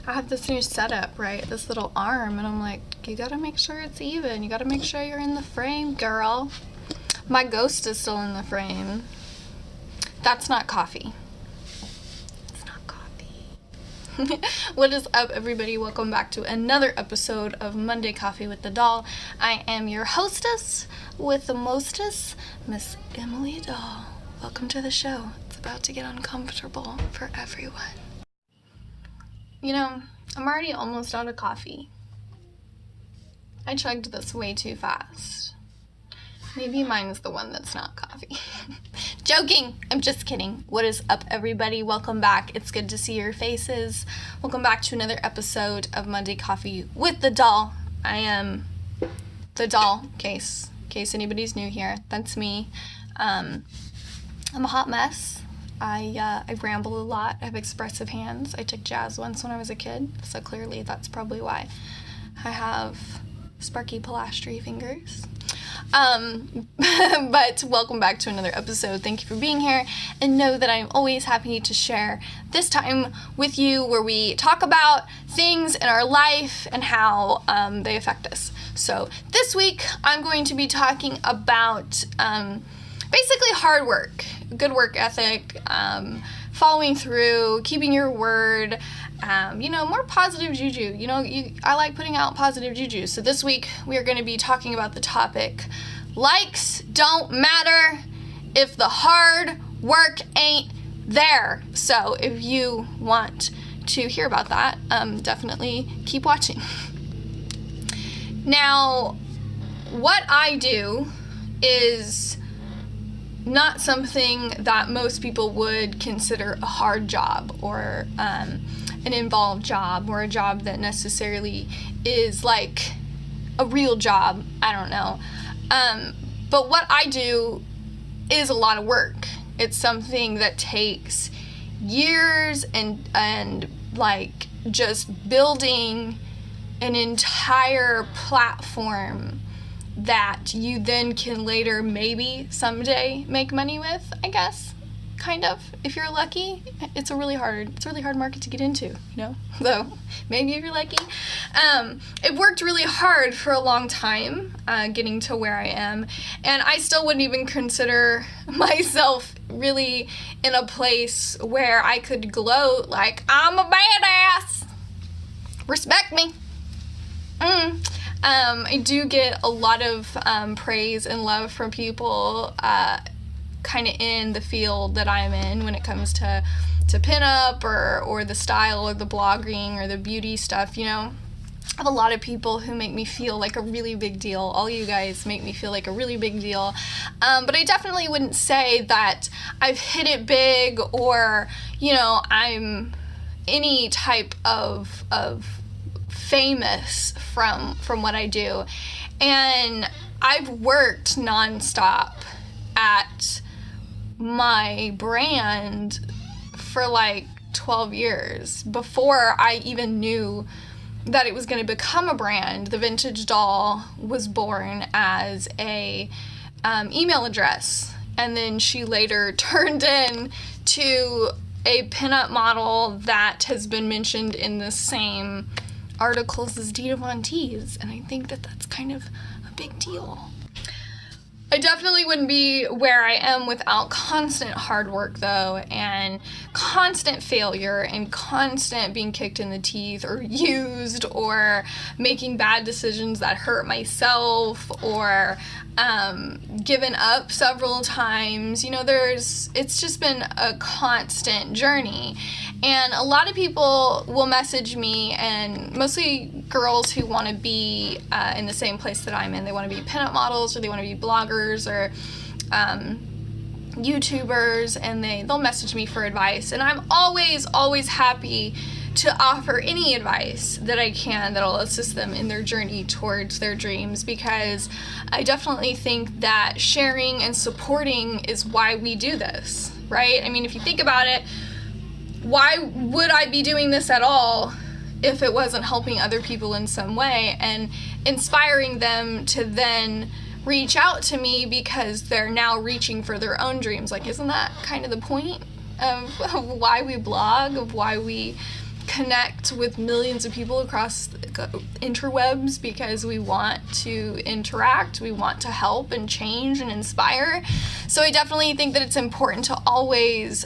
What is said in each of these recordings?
I have this new setup, right? This little arm, and I'm like, you gotta make sure it's even. You gotta make sure you're in the frame, girl. My ghost is still in the frame. That's not coffee. It's not coffee. What is up, everybody? Welcome back to another episode of Monday Coffee with the Doll. I am your hostess with the mostest, Miss Emily Doll. Welcome to the show. It's about to get uncomfortable for everyone. You know, I'm already almost out of coffee. I chugged this way too fast. Maybe mine's the one that's not coffee. Joking! I'm just kidding. What is up, everybody? Welcome back. It's good to see your faces. Welcome back to another episode of Monday Coffee with the Doll. I am the doll, in case anybody's new here. That's me. I'm a hot mess. I ramble a lot. I have expressive hands. I took jazz once when I was a kid, so clearly that's probably why I have sparky pilastry fingers. But welcome back to another episode. Thank you for being here, and know that I'm always happy to share this time with you where we talk about things in our life and how they affect us. So this week I'm going to be talking about basically hard work, good work ethic, following through, keeping your word, more positive juju. I like putting out positive juju. So this week we are going to be talking about the topic, likes don't matter if the hard work ain't there. So if you want to hear about that, definitely keep watching. Now, what I do is not something that most people would consider a hard job or an involved job or a job that necessarily is like a real job. I don't know. But what I do is a lot of work. It's something that takes years and like just building an entire platform that you then can later maybe someday make money with, I guess, kind of, if you're lucky. It's a really hard market to get into, though maybe if you're lucky. It worked really hard for a long time, getting to where I am, and I still wouldn't even consider myself really in a place where I could gloat like, I'm a badass, respect me. I do get a lot of praise and love from people kind of in the field that I'm in when it comes to pinup or the style or the blogging or the beauty stuff, I have a lot of people who make me feel like a really big deal. All you guys make me feel like a really big deal. But I definitely wouldn't say that I've hit it big or, I'm any type of famous from what I do. And I've worked nonstop at my brand for like 12 years before I even knew that it was going to become a brand. The Vintage Doll was born as a email address, and then she later turned into a pinup model that has been mentioned in the same articles as Dita Von Teese, and I think that that's kind of a big deal. I definitely wouldn't be where I am without constant hard work, though, and constant failure and constant being kicked in the teeth or used or making bad decisions that hurt myself or given up several times. It's just been a constant journey. And a lot of people will message me, and mostly girls who want to be in the same place that I'm in. They want to be pinup models, or they want to be bloggers, or YouTubers, and they'll message me for advice. And I'm always happy to offer any advice that I can that'll assist them in their journey towards their dreams, because I definitely think that sharing and supporting is why we do this, right? I mean, if you think about it, why would I be doing this at all if it wasn't helping other people in some way and inspiring them to then reach out to me because they're now reaching for their own dreams? Like, isn't that kind of the point of why we blog, of why we connect with millions of people across the interwebs because we want to interact, we want to help and change and inspire. So I definitely think that it's important to always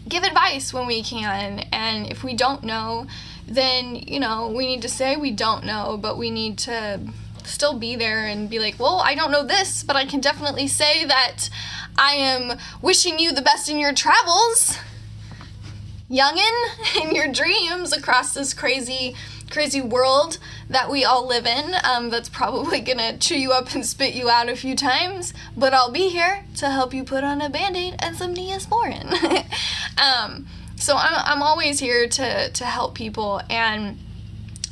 give advice when we can, and if we don't know, then, you know, we need to say we don't know, but we need to still be there and be like, well, I don't know this, but I can definitely say that I am wishing you the best in your travels, youngin', in your dreams across this crazy world that we all live in, that's probably gonna chew you up and spit you out a few times, but I'll be here to help you put on a Band-Aid and some Neosporin. So I'm always here to help people, and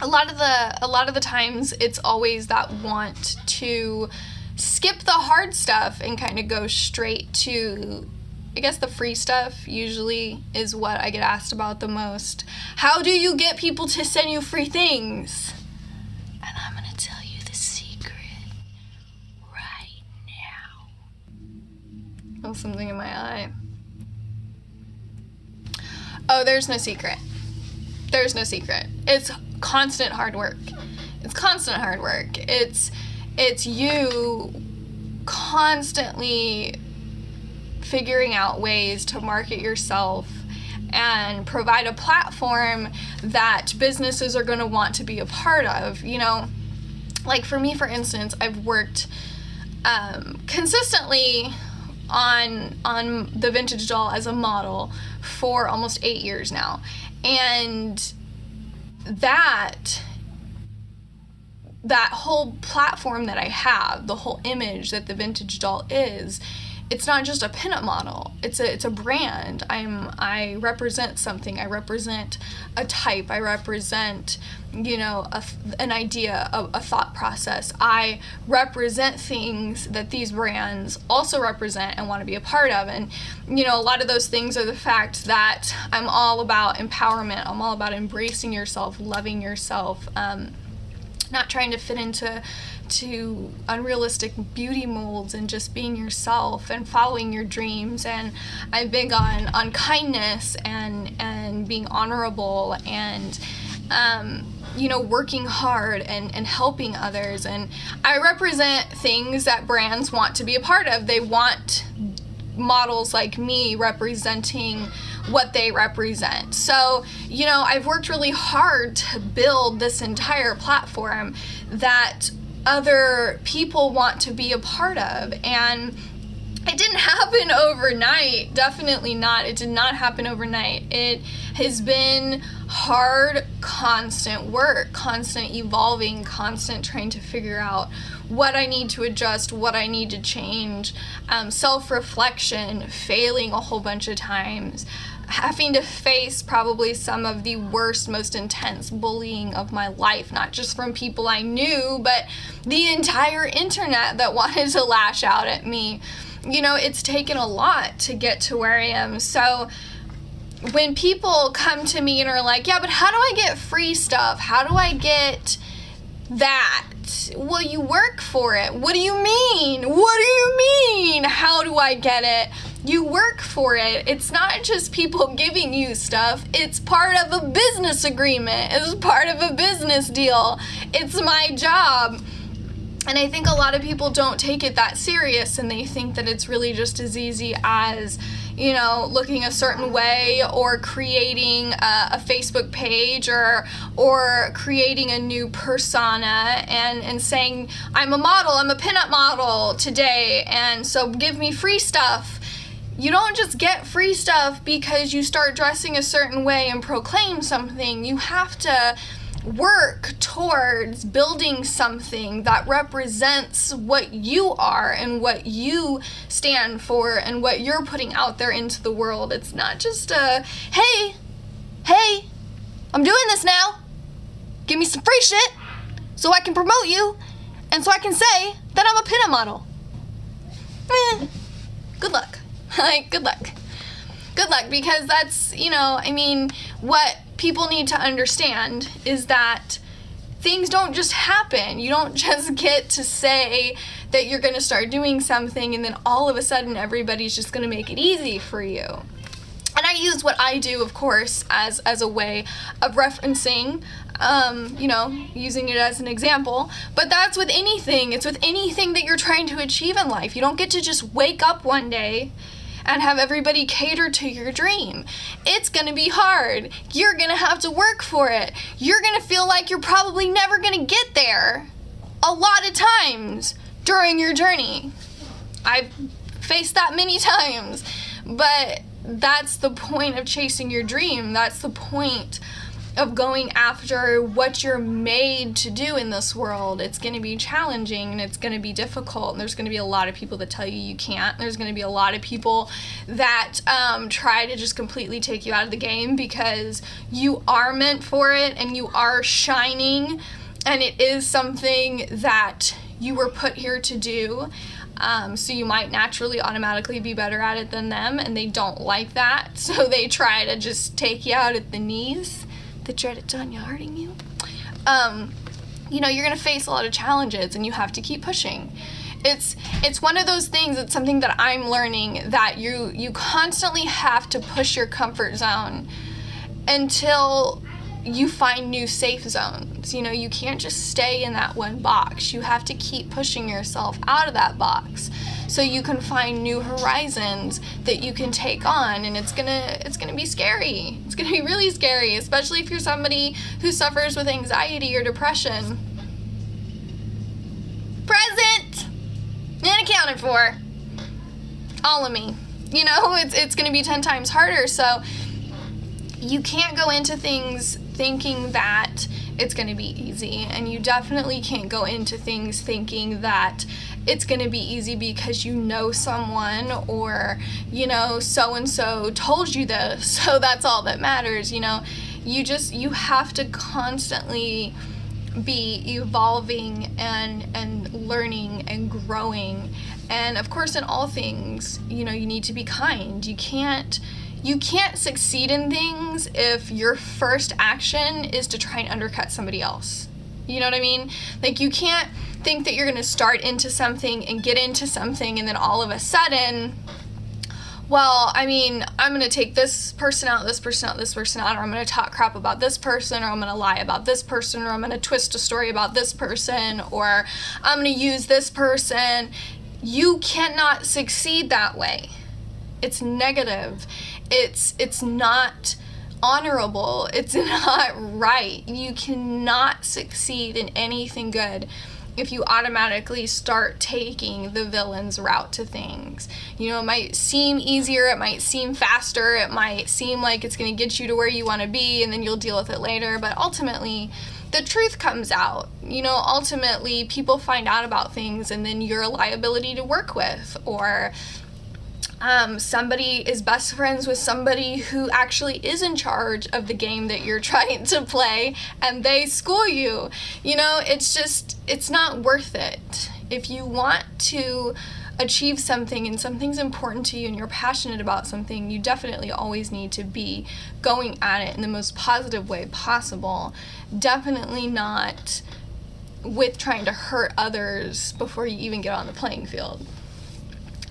a lot of the times it's always that want to skip the hard stuff and kind of go straight to, I guess, the free stuff usually is what I get asked about the most. How do you get people to send you free things? And I'm gonna tell you the secret right now. Oh, something in my eye. Oh, there's no secret. There's no secret. It's constant hard work. It's constant hard work. It's you constantly figuring out ways to market yourself and provide a platform that businesses are going to want to be a part of. You know, like for me, for instance, I've worked consistently on the vintage doll as a model for almost 8 years now, and that whole platform that I have, the whole image that the vintage doll is, it's not just a pinup model. It's a brand. I represent something. I represent a type. I represent, you know, an idea, a thought process. I represent things that these brands also represent and want to be a part of. And, you know, a lot of those things are the fact that I'm all about empowerment. I'm all about embracing yourself, loving yourself, not trying to fit into unrealistic beauty molds, and just being yourself and following your dreams. And I'm big on kindness and being honorable and you know, working hard and helping others. And I represent things that brands want to be a part of. They want models like me representing what they represent. So, you know, I've worked really hard to build this entire platform that other people want to be a part of, and it didn't happen overnight. Definitely not. It did not happen overnight. It has been hard, constant work, constant evolving, constant trying to figure out what I need to adjust, what I need to change, self-reflection, failing a whole bunch of times, having to face probably some of the worst, most intense bullying of my life, not just from people I knew, but the entire internet that wanted to lash out at me. You know, it's taken a lot to get to where I am. So when people come to me and are like, yeah, but how do I get free stuff? How do I get that? Well, you work for it. What do you mean? What do you mean? How do I get it? You work for it. It's not just people giving you stuff. It's part of a business agreement. It's part of a business deal. It's my job. And I think a lot of people don't take it that serious, and they think that it's really just as easy as, you know, looking a certain way, or creating a Facebook page, or creating a new persona and saying, I'm a model, I'm a pinup model today, and so give me free stuff. You don't just get free stuff because you start dressing a certain way and proclaim something. You have to work towards building something that represents what you are and what you stand for and what you're putting out there into the world. It's not just hey, I'm doing this now. Give me some free shit so I can promote you and so I can say that I'm a pinup model. Good luck. Like, good luck. Good luck, because that's, you know, I mean, what people need to understand is that things don't just happen. You don't just get to say that you're going to start doing something and then all of a sudden everybody's just going to make it easy for you. And I use what I do, of course, as a way of referencing, you know, using it as an example. But that's with anything. It's with anything that you're trying to achieve in life. You don't get to just wake up one day and have everybody cater to your dream. It's gonna be hard. You're gonna have to work for it. You're gonna feel like you're probably never gonna get there a lot of times during your journey. I've faced that many times, but that's the point of chasing your dream. That's the point of going after what you're made to do in this world. It's going to be challenging and it's going to be difficult, and there's going to be a lot of people that tell you you can't. There's going to be a lot of people that try to just completely take you out of the game, because you are meant for it and you are shining, and it is something that you were put here to do. So you might naturally automatically be better at it than them, and they don't like that, so they try to just take you out at the knees. The dreaded Tanya hurting you. You know, you're gonna face a lot of challenges, and you have to keep pushing. It's one of those things. It's something that I'm learning, that you constantly have to push your comfort zone until you find new safe zones. You know, you can't just stay in that one box. You have to keep pushing yourself out of that box so you can find new horizons that you can take on. And it's gonna be scary. It's gonna be really scary, especially if you're somebody who suffers with anxiety or depression. Present and accounted for. All of me. You know, it's gonna be 10 times harder. So you can't go into things thinking that it's going to be easy, and you definitely can't go into things thinking that it's going to be easy because you know someone, or, you know, so-and-so told you this, so that's all that matters. You know, you have to constantly be evolving and learning and growing. And of course, in all things, you know, you need to be kind. You can't succeed in things if your first action is to try and undercut somebody else. You know what I mean? Like, you can't think that you're going to start into something and get into something, and then all of a sudden, well, I mean, I'm going to take this person out, this person out, this person out, or I'm going to talk crap about this person, or I'm going to lie about this person, or I'm going to twist a story about this person, or I'm going to use this person. You cannot succeed that way. It's negative. It's not honorable. It's not right. You cannot succeed in anything good if you automatically start taking the villain's route to things. You know, it might seem easier, it might seem faster, it might seem like it's going to get you to where you want to be, and then you'll deal with it later, but ultimately the truth comes out. You know, ultimately people find out about things, and then you're a liability to work with, or somebody is best friends with somebody who actually is in charge of the game that you're trying to play, and they school you. You know, it's not worth it. If you want to achieve something and something's important to you and you're passionate about something, you definitely always need to be going at it in the most positive way possible. Definitely not with trying to hurt others before you even get on the playing field.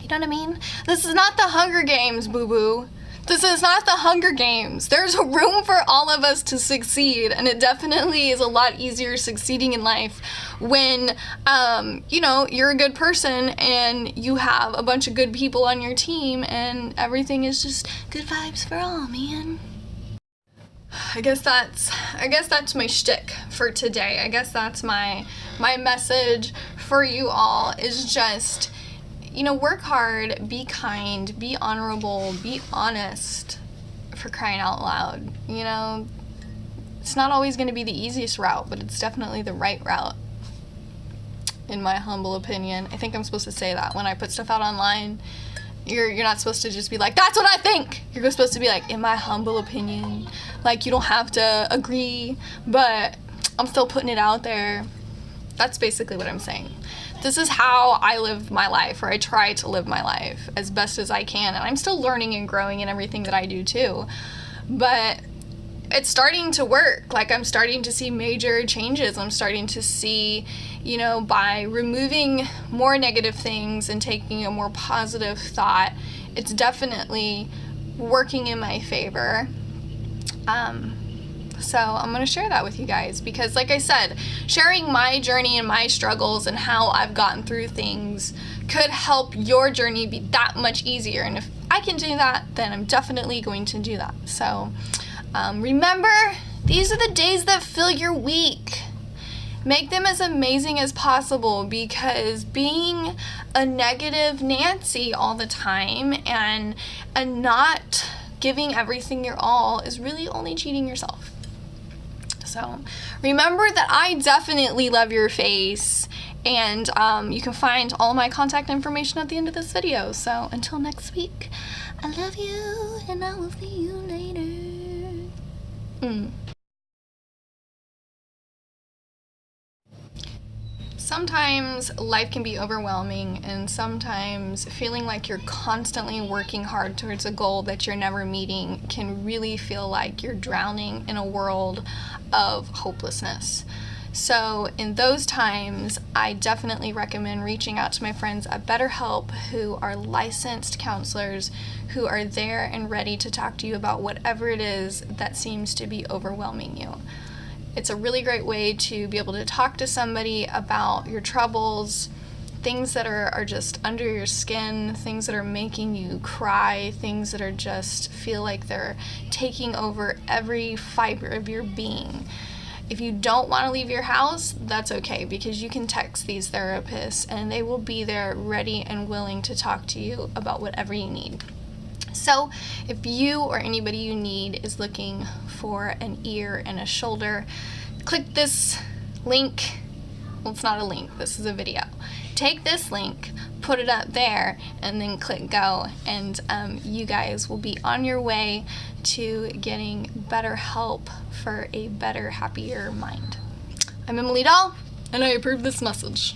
You know what I mean? This is not the Hunger Games, boo-boo. This is not the Hunger Games. There's room for all of us to succeed, and it definitely is a lot easier succeeding in life when, you know, you're a good person and you have a bunch of good people on your team, and everything is just good vibes for all, man. I guess that's my shtick for today. I guess that's my message for you all, is just, you know, work hard, be kind, be honorable, be honest, for crying out loud. You know, it's not always going to be the easiest route, but it's definitely the right route, in my humble opinion. I think I'm supposed to say that when I put stuff out online. You're not supposed to just be like, that's what I think. You're supposed to be like, in my humble opinion. Like, you don't have to agree, but I'm still putting it out there. That's basically what I'm saying. This is how I live my life, or I try to live my life as best as I can. And I'm still learning and growing in everything that I do too. But it's starting to work. Like, I'm starting to see major changes. I'm starting to see, you know, by removing more negative things and taking a more positive thought, it's definitely working in my favor. So I'm going to share that with you guys because, like I said, sharing my journey and my struggles and how I've gotten through things could help your journey be that much easier. And if I can do that, then I'm definitely going to do that. So remember, these are the days that fill your week. Make them as amazing as possible, because being a negative Nancy all the time and not giving everything your all is really only cheating yourself. So remember that I definitely love your face, and you can find all my contact information at the end of this video. So until next week, I love you, and I will see you later. Sometimes life can be overwhelming, and sometimes feeling like you're constantly working hard towards a goal that you're never meeting can really feel like you're drowning in a world of hopelessness. So in those times, I definitely recommend reaching out to my friends at BetterHelp, who are licensed counselors who are there and ready to talk to you about whatever it is that seems to be overwhelming you. It's a really great way to be able to talk to somebody about your troubles, things that are just under your skin, things that are making you cry, things that are just feel like they're taking over every fiber of your being. If you don't want to leave your house, that's okay, because you can text these therapists and they will be there ready and willing to talk to you about whatever you need. So if you or anybody you need is looking for an ear and a shoulder, click this link. Well, it's not a link, this is a video. Take this link, put it up there, and then click go, and you guys will be on your way to getting better help for a better, happier mind. I'm Emily Dahl, and I approve this message.